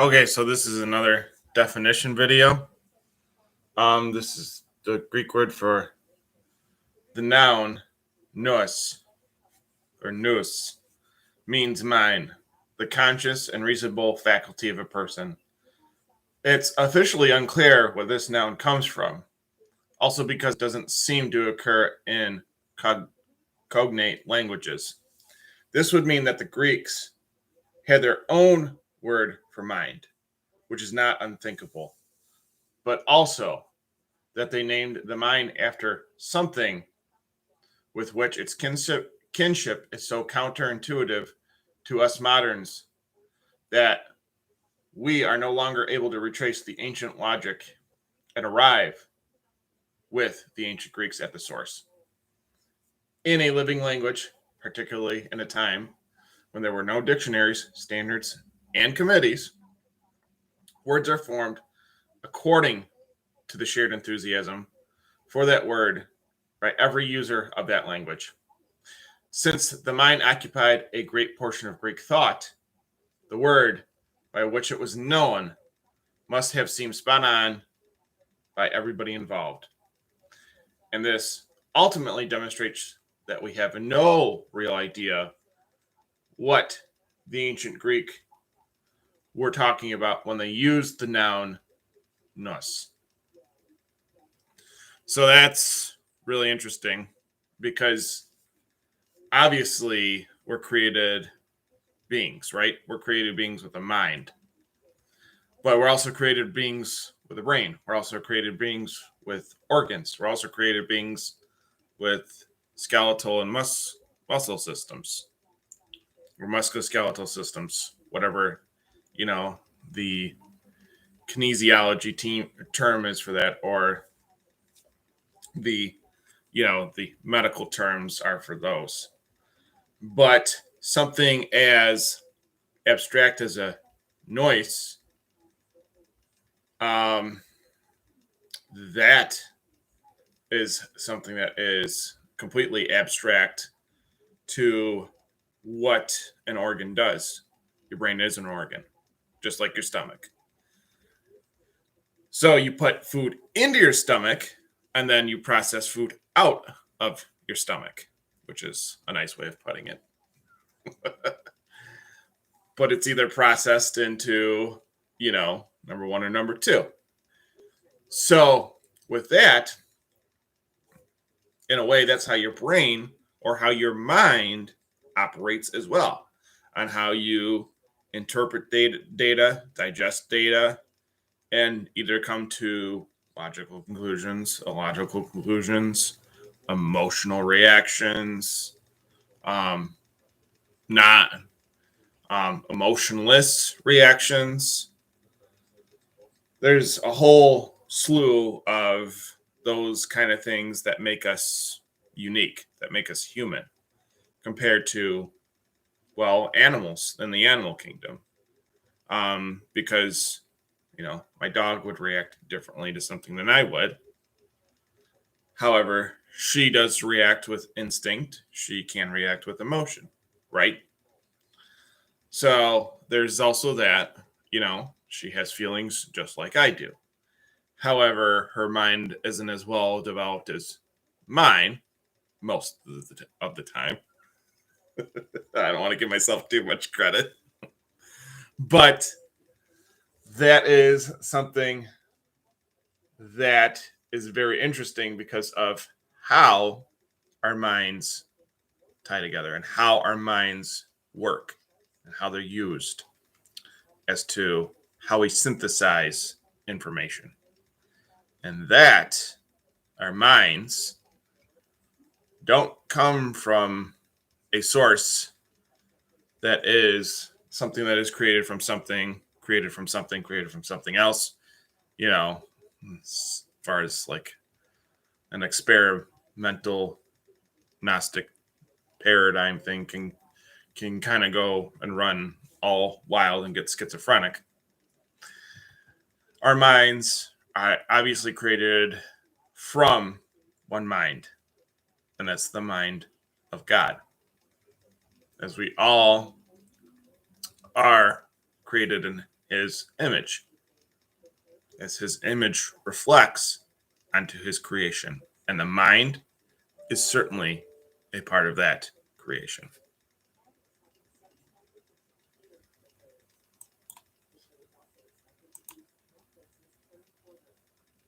Okay, so this is another definition video. This is the Greek word for the noun nous or nous, means mind, the conscious and reasonable faculty of a person. It's officially unclear where this noun comes from, also because it doesn't seem to occur in cognate languages. This would mean that the Greeks had their own word for mind, which is not unthinkable, but also that they named the mind after something with which its kinship is so counterintuitive to us moderns that we are no longer able to retrace the ancient logic and arrive with the ancient Greeks at the source. In a living language, particularly in a time when there were no dictionaries, standards, and committees, words are formed according to the shared enthusiasm for that word by every user of that language. Since the mind occupied a great portion of Greek thought, the word by which it was known must have seemed spot on by everybody involved. And this ultimately demonstrates that we have no real idea what the ancient Greek were talking about when they used the noun nous. So that's really interesting because obviously we're created beings, right? We're created beings with a mind, but we're also created beings with a brain. We're also created beings with organs. We're also created beings with skeletal and muscle systems or musculoskeletal systems, whatever, the kinesiology term is for that, or the, the medical terms are for those. But something as abstract as a noise, that is something that is completely abstract to what an organ does. Your brain is an organ, just like your stomach. So you put food into your stomach and then you process food out of your stomach, which is a nice way of putting it. But it's either processed into, number one or number two. So with that, in a way, that's how your brain or how your mind operates as well, on how you interpret data, digest data, and either come to logical conclusions, illogical conclusions, emotional reactions, not emotionless reactions. There's a whole slew of those kind of things that make us unique, that make us human compared to, animals in the animal kingdom. Because, my dog would react differently to something than I would. However, she does react with instinct. She can react with emotion, right? So there's also that, she has feelings just like I do. However, her mind isn't as well developed as mine most of the time. I don't want to give myself too much credit. But that is something that is very interesting because of how our minds tie together and how our minds work and how they're used as to how we synthesize information. And that our minds don't come from a source that is something that is created from something, created from something, created from something else, as far as like an experimental Gnostic paradigm thing can kind of go and run all wild and get schizophrenic. Our minds are obviously created from one mind, and that's the mind of God. As we all are created in his image, as his image reflects onto his creation. And the mind is certainly a part of that creation.